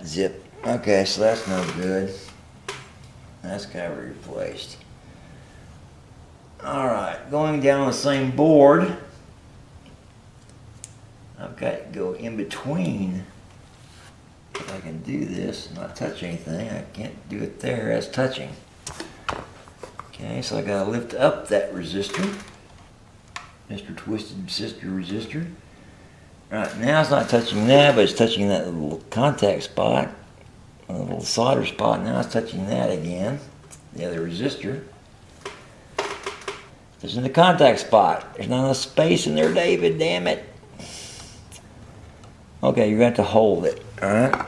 Zip. Okay, so that's no good. That's gotta be replaced. Alright, going down the same board. I've got to go in between. If I can do this and not touch anything, I can't do it there, that's touching. Okay, so I gotta lift up that resistor. Mr. Twisted Sister resistor. Right, now it's not touching that, but it's touching that little contact spot. A little solder spot, now it's touching that again. The other resistor. It's in the contact spot. There's not enough space in there, David, damn it. Okay, you're going to have to hold it, alright?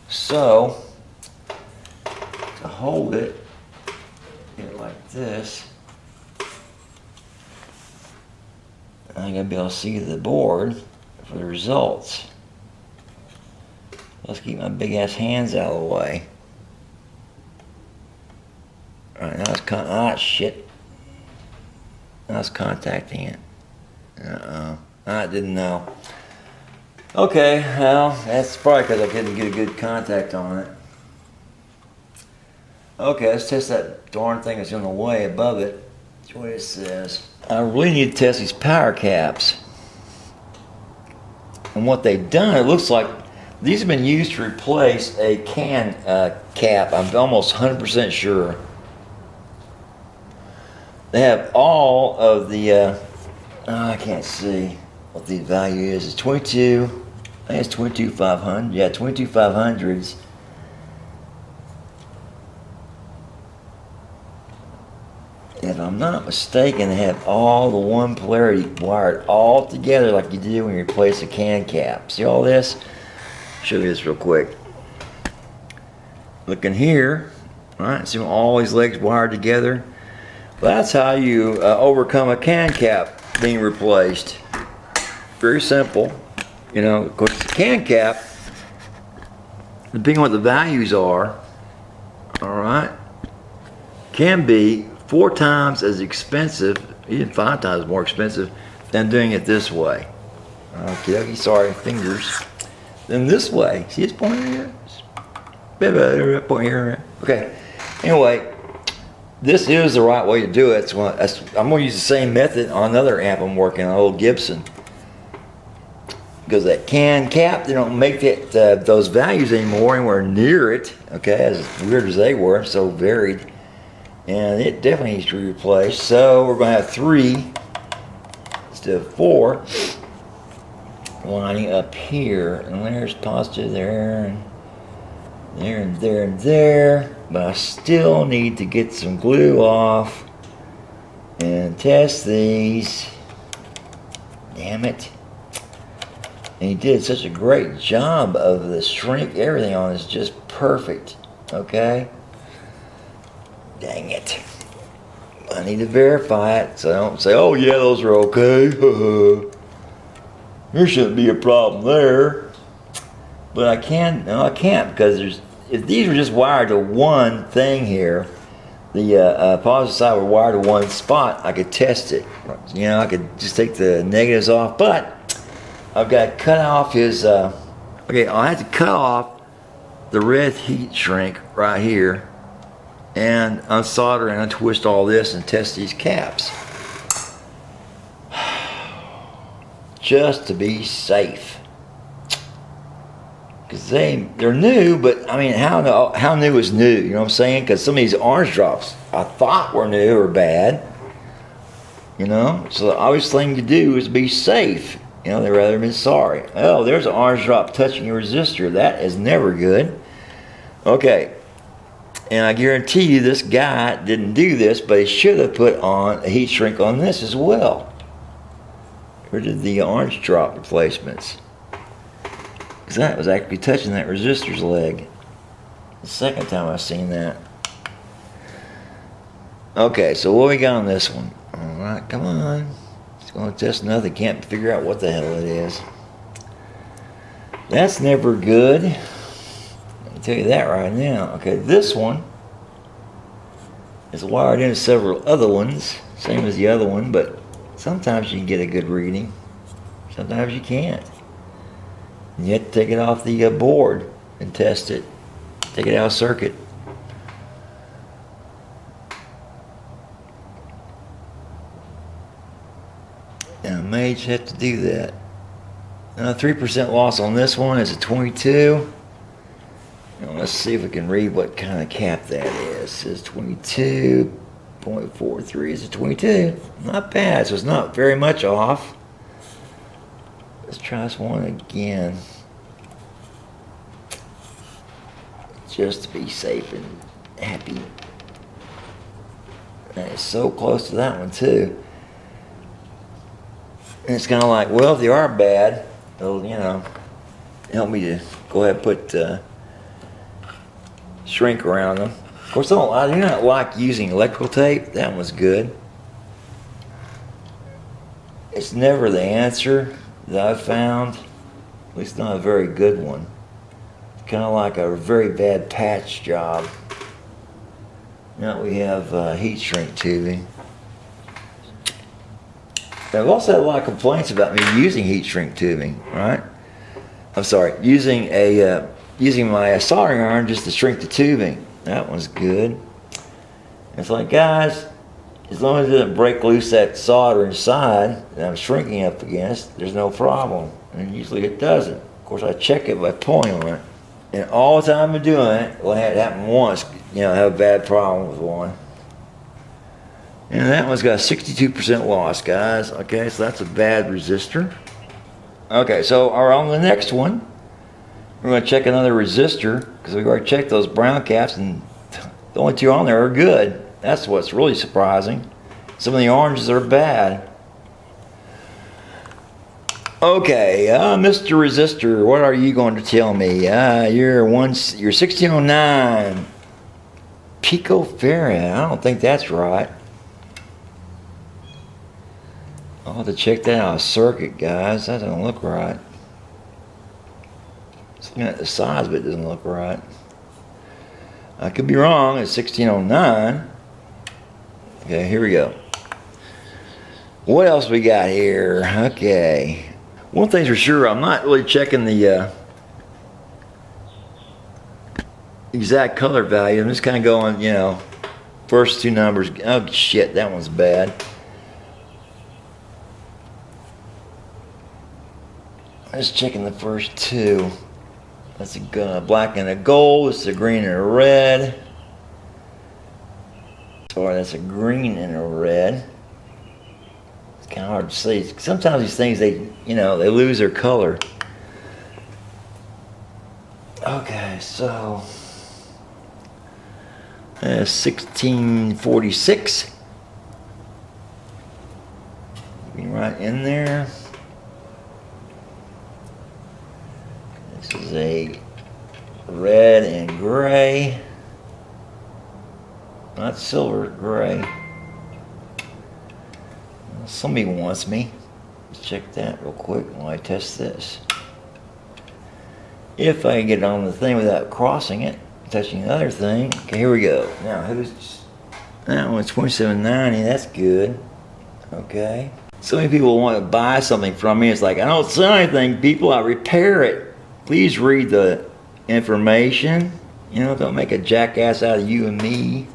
So, to hold it, get it like this. I'm going to be able to see the board for the results. Let's keep my big ass hands out of the way. Alright, now it's shit. I was contacting it. I didn't know. Okay, well, that's probably because I couldn't get a good contact on it. Okay, let's test that darn thing that's in the way above it. That's what it says. I really need to test these power caps. And what they've done, it looks like these have been used to replace a can cap. I'm almost 100% sure. They have all of the, I can't see what the value is. It's 22, I think it's 22,500. Yeah, 22,500s. If I'm not mistaken, they have all the one polarity wired all together like you do when you replace a can cap. See all this? Show you this real quick. Looking here, Right? See all these legs wired together. Well, that's how you overcome a can cap being replaced. Very simple. You know, of course, the can cap, depending on what the values are, all right, can be 4 times as expensive, even 5 times more expensive than doing it this way. Okay, sorry, fingers. Then this way. See it's pointing here? Point here. Okay. Anyway, this is the right way to do it. So I'm going to use the same method on another amp I'm working on, old Gibson. Because that can cap, they don't make that those values anywhere near it. Okay, as weird as they were, so varied. And it definitely needs to be replaced. So we're going to have 3 instead of 4 lining up here. And there's positive there, and there, and there, and there. But I still need to get some glue off and test these. Damn it. And he did such a great job of the shrink. Everything on is just perfect. Okay? Dang it. I need to verify it so I don't say, oh yeah, those are okay. There shouldn't be a problem there. But I can't because if these were just wired to one thing here, the positive side were wired to one spot, I could test it. You know, I could just take the negatives off, but I've got to cut off his, okay, I'll have to cut off the red heat shrink right here and unsolder and untwist all this and test these caps. Just to be safe. Because they're new, but I mean, how new is new? You know what I'm saying? Because some of these orange drops I thought were new or bad. You know? So the obvious thing to do is be safe. You know, they'd rather been sorry. Oh, there's an orange drop touching a resistor. That is never good. Okay. And I guarantee you this guy didn't do this, but he should have put on a heat shrink on this as well. Where did the orange drop replacements? Because that was actually touching that resistor's leg. The second time I've seen that. Okay, so what we got on this one? Alright, come on. Going to test nothing, can't figure out what the hell it is. That's never good. I can tell you that right now. Okay, this one is wired into several other ones, same as the other one, but sometimes you can get a good reading, sometimes you can't. And you have to take it off the board and test it. Take it out of circuit. And I may just have to do that. 3% loss on this one is a 22. Now let's see if we can read what kind of cap that is. It says 22.43 is a 22. Not bad, so it's not very much off. Let's try this one again. Just to be safe and happy. That is so close to that one too. And it's kind of like, well, if they are bad, it'll, you know, help me to go ahead and put shrink around them. Of course, I do not like using electrical tape. That one's good. It's never the answer that I've found. At least not a very good one. It's kind of like a very bad patch job. Now we have heat shrink tubing. I've also had a lot of complaints about me using heat shrink tubing, right? I'm sorry, using my soldering iron just to shrink the tubing. That one's good. It's like, guys, as long as it doesn't break loose that solder inside that I'm shrinking up against, there's no problem. And usually it doesn't. Of course, I check it by pulling on it. And all the time I'm doing it, well, I had it happen once, you know, I have a bad problem with one. And that one's got a 62% loss, guys. Okay, so that's a bad resistor. Okay, so on the next one, we're going to check another resistor because we've already checked those brown caps and the only 2 on there are good. That's what's really surprising. Some of the oranges are bad. Okay, Mr. Resistor, what are you going to tell me? You're 1609. picofarad. I don't think that's right. I'll have to check that out. Circuit, guys. That doesn't look right. Looking at the size of it doesn't look right. I could be wrong. It's 1609. Okay, here we go. What else we got here? Okay. One thing's for sure, I'm not really checking the exact color value. I'm just kind of going, you know, first two numbers. Oh shit, that one's bad. I'm just checking the first two. That's a black and a gold. This is a green and a red. Or that's a green and a red. It's kind of hard to see. Sometimes these things, they lose their color. Okay, so 1646. Be right in there. This is a red and gray. Not silver, gray. Somebody wants me. Let's check that real quick while I test this. If I can get on the thing without crossing it, touching the other thing. Okay, here we go. Now, that one's 2790. That's good. Okay. So many people want to buy something from me. It's like, I don't sell anything, people. I repair it. Please read the information. You know, don't make a jackass out of you and me.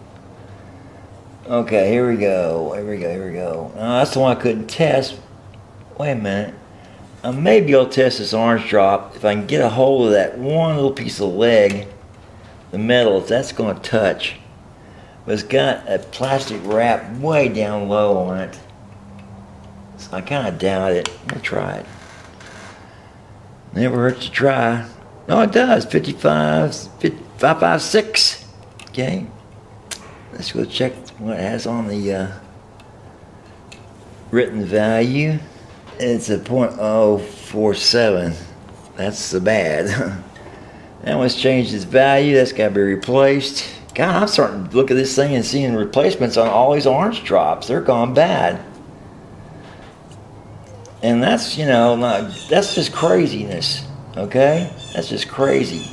Okay, here we go. That's the one I couldn't test. Wait a minute. Maybe I'll test this orange drop if I can get a hold of that one little piece of leg, the metal, if that's going to touch. But it's got a plastic wrap way down low on it. So I kind of doubt it. We'll try it. Never hurts to try. No, it does. 556. Okay. Let's go check what it has on the written value. It's a .047. That's the bad. That one's changed its value. That's got to be replaced. God, I'm starting to look at this thing and seeing replacements on all these orange drops. They're gone bad. And that's, that's just craziness. Okay? That's just crazy.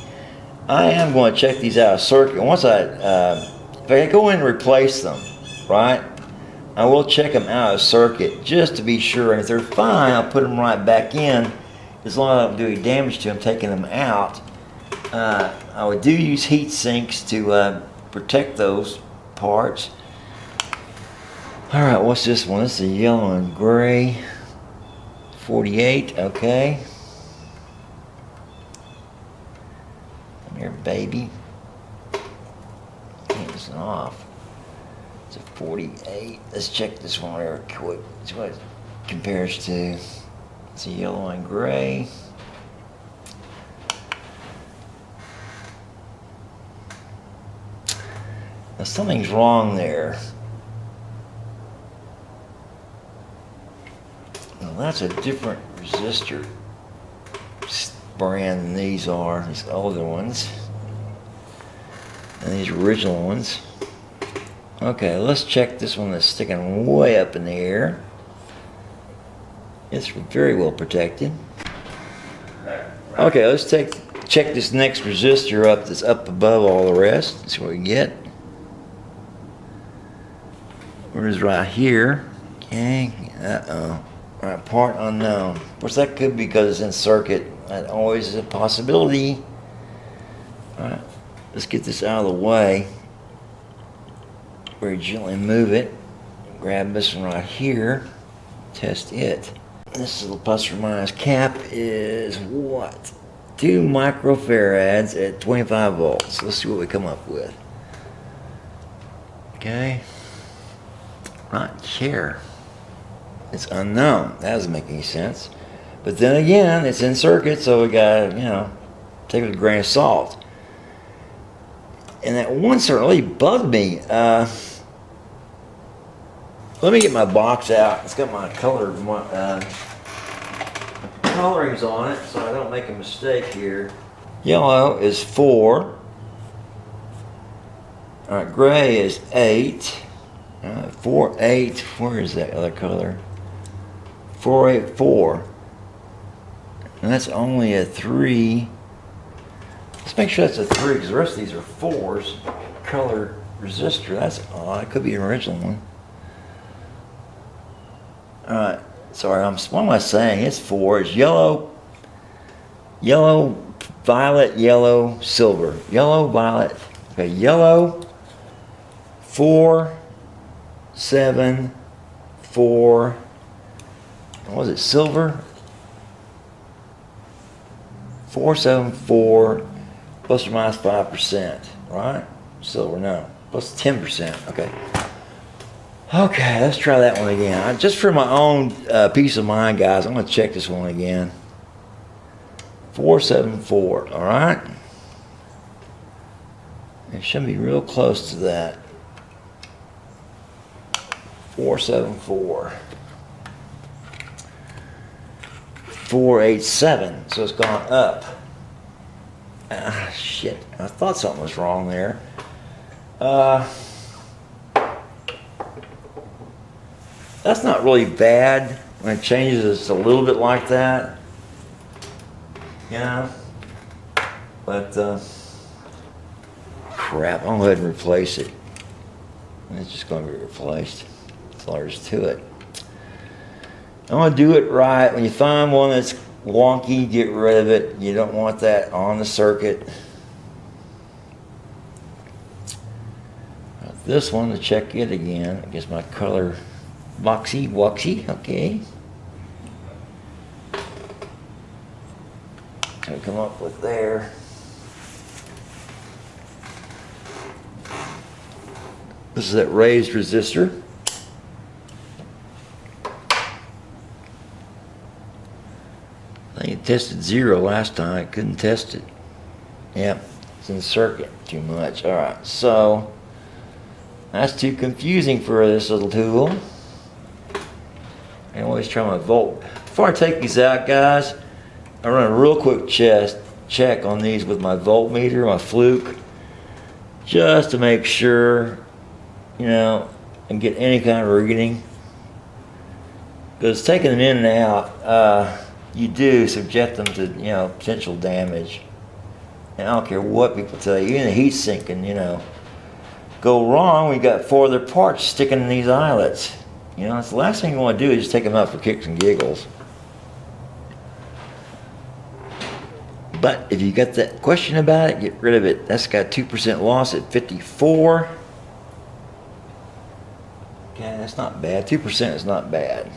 I am going to check these out of circuit. Once if I go in and replace them, right, I will check them out of circuit just to be sure. And if they're fine, I'll put them right back in. As long as I don't do any damage to them, taking them out. I would do use heat sinks to protect those parts. Alright, what's this one? This is a yellow and gray. 48, okay. Come here, baby. It's off. It's a 48. Let's check this one real quick. See what it compares to. It's a yellow and gray. Now something's wrong there. Well, that's a different resistor brand than these are, these older ones. And these original ones. Okay, let's check this one that's sticking way up in the air. It's very well protected. Okay, let's check this next resistor up that's up above all the rest. Let's see what we get. Where is right here? Okay, Right, part unknown. Of course, that could be because it's in circuit. That always is a possibility. Alright, let's get this out of the way. Very gently move it. Grab this one right here. Test it. This little plus or minus cap is what? 2 microfarads at 25 volts. Let's see what we come up with. Okay. Not here. It's unknown. That doesn't make any sense. But then again, it's in circuit, so we gotta, take it with a grain of salt. And that one certainly bugged me. Let me get my box out. It's got my colorings on it, so I don't make a mistake here. Yellow is 4. All right, gray is 8. 4, 8. Where is that other color? 4, 8, 4. And that's only a 3. Let's make sure that's a 3 because the rest of these are 4s. Color resistor. That's odd. It could be an original one. All right. Sorry. What am I saying? It's 4. It's yellow, violet, yellow, silver. Yellow, violet. Okay. Yellow. 4, 7, 4. What was it? Silver. 4, 7, 4. Plus or minus 5%. Right? Silver. No. Plus 10%. Okay. Okay, let's try that one again. Just for my own peace of mind, guys, I'm going to check this one again. 474, all right? It should be real close to that. 474. 487, so it's gone up. Ah, shit, I thought something was wrong there. That's not really bad when it changes it's a little bit like that. Yeah. But, crap, I'm going to go ahead and replace it. It's just going to be replaced. That's all there is to it. I'm going to do it right. When you find one that's wonky, get rid of it. You don't want that on the circuit. This one, to check it again. I guess my color... Woxy, okay. So come up with there. This is that raised resistor. I think it tested 0 last time. I couldn't test it. Yep, it's in the circuit too much. All right, so that's too confusing for this little tool. I always try my volt. Before I take these out, guys, I run a real quick check on these with my voltmeter, my fluke, just to make sure, you know, and get any kind of reading. Because taking them in and out, you do subject them to, you know, potential damage. And I don't care what people tell you, even the heat sink can, you know, go wrong when you got 4 other parts sticking in these eyelets. You know, it's the last thing you want to do is just take them out for kicks and giggles. But if you got that question about it, get rid of it. That's got 2% loss at 54. Okay, that's not bad. 2% is not bad.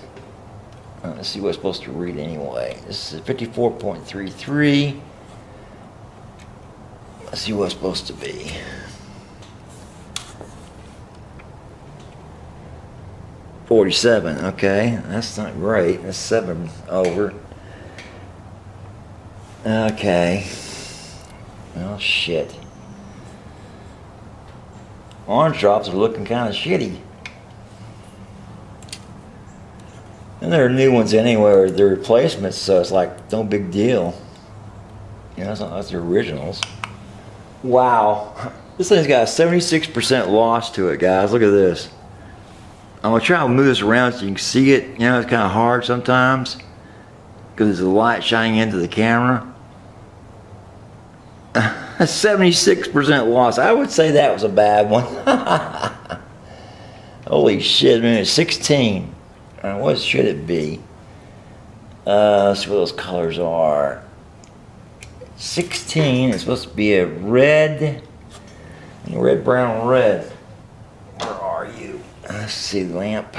Let's see what it's supposed to read anyway. This is 54.33. Let's see what it's supposed to be. $47, okay, that's not great. That's 7 over. Okay. Well, shit. Orange drops are looking kind of shitty. And there are new ones anyway, they're replacements, so it's like no big deal. You know, it's not like the originals. Wow. This thing's got a 76% loss to it, guys. Look at this. I'm going to try to move this around so you can see it. You know, it's kind of hard sometimes because there's a light shining into the camera. 76% loss. I would say that was a bad one. Holy shit, man. It's 16. What should it be? Let's see what those colors are. 16 is supposed to be a red, brown, red. Where are you? Let's see the lamp.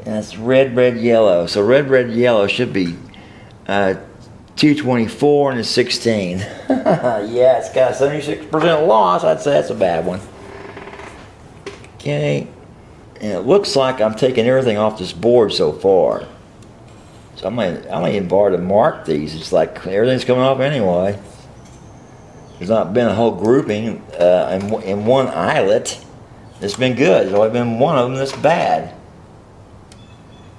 And that's red, yellow. So red, yellow should be 224 and it's 16. Yeah, it's got a 76% loss. I'd say that's a bad one. Okay. And it looks like I'm taking everything off this board so far. So I might even bother to mark these. It's like everything's coming off anyway. There's not been a whole grouping in one eyelet. It's been good. There's only been one of them that's bad.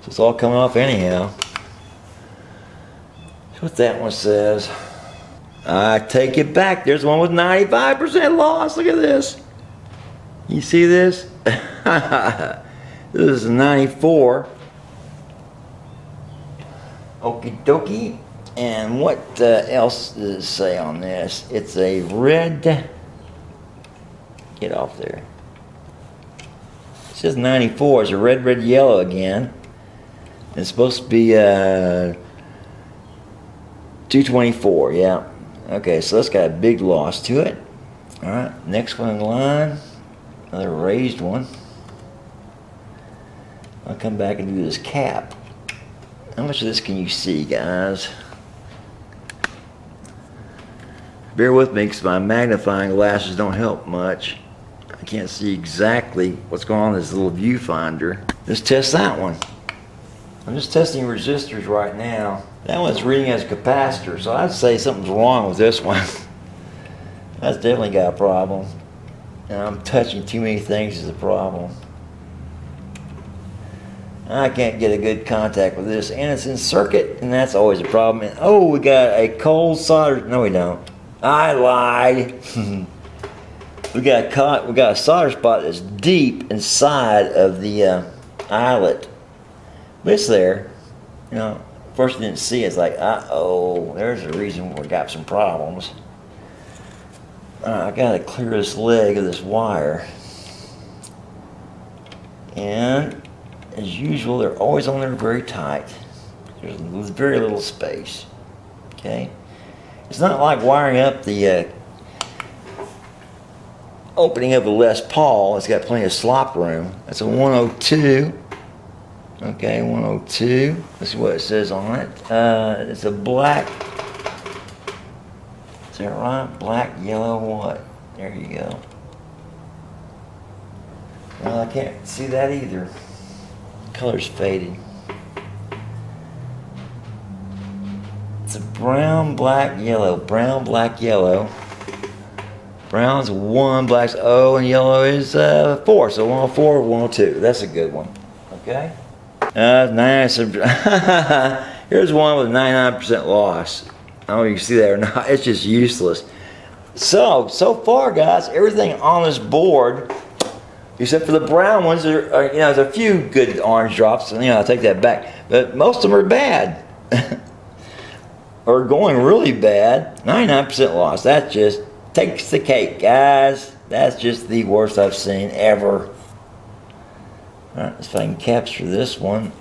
So it's all coming off anyhow. That's what that one says. I take it back. There's one with 95% loss. Look at this. You see this? This is a 94. Okie dokie. And what else does it say on this? It's a red. Get off there. It says 94. It's a red, red, yellow again. It's supposed to be 224. Yeah. Okay, so that's got a big loss to it. All right, next one in line. Another raised one. I'll come back and do this cap. How much of this can you see, guys? Bear with me because my magnifying glasses don't help much. I can't see exactly what's going on in this little viewfinder. Let's test that one. I'm just testing resistors right now. That one's reading as a capacitor, so I'd say something's wrong with this one. That's definitely got a problem. And I'm touching too many things is a problem. I can't get a good contact with this, and it's in circuit, and that's always a problem. And oh, we got a cold solder. No, we don't. I lied. we got a solder spot that's deep inside of the eyelet. But it's there. You know, first you didn't see it. It's like, uh-oh, there's a reason we got some problems. I gotta clear this leg of this wire. And as usual, they're always on there very tight. There's very little space. Okay? It's not like wiring up the opening of a Les Paul. It's got plenty of slop room. That's a 102. Okay, 102. This is what it says on it. It's a black. Is that right? Black, yellow, what? There you go. Well, I can't see that either. Color's faded. It's a brown, black, yellow. Brown, black, yellow. Brown's 1, black's 0, and yellow is 4. So 104, 102. That's a good one. Okay? Here's one with 99% loss. I don't know if you can see that or not. It's just useless. So far, guys, everything on this board, except for the brown ones, there's a few good orange drops, and I'll take that back. But most of them are bad, or going really bad. 99% loss. That just takes the cake, guys. That's just the worst I've seen ever. All right, let's see if I can capture this one.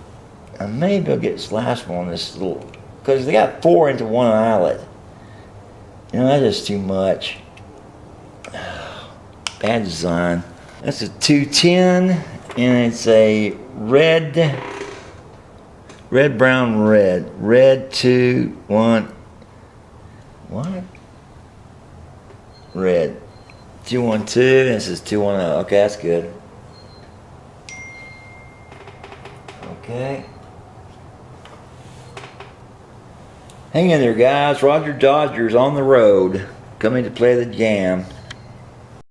And maybe I'll get this last one. This little, because they got 4 into one eyelet. That's just too much. Bad design. That's a 210, and it's a red, brown, red. Red, 2, 1. What? Red. 212, and this is 210. Okay, that's good. Okay. Hang in there, guys. Roger Dodger's on the road, coming to play the jam.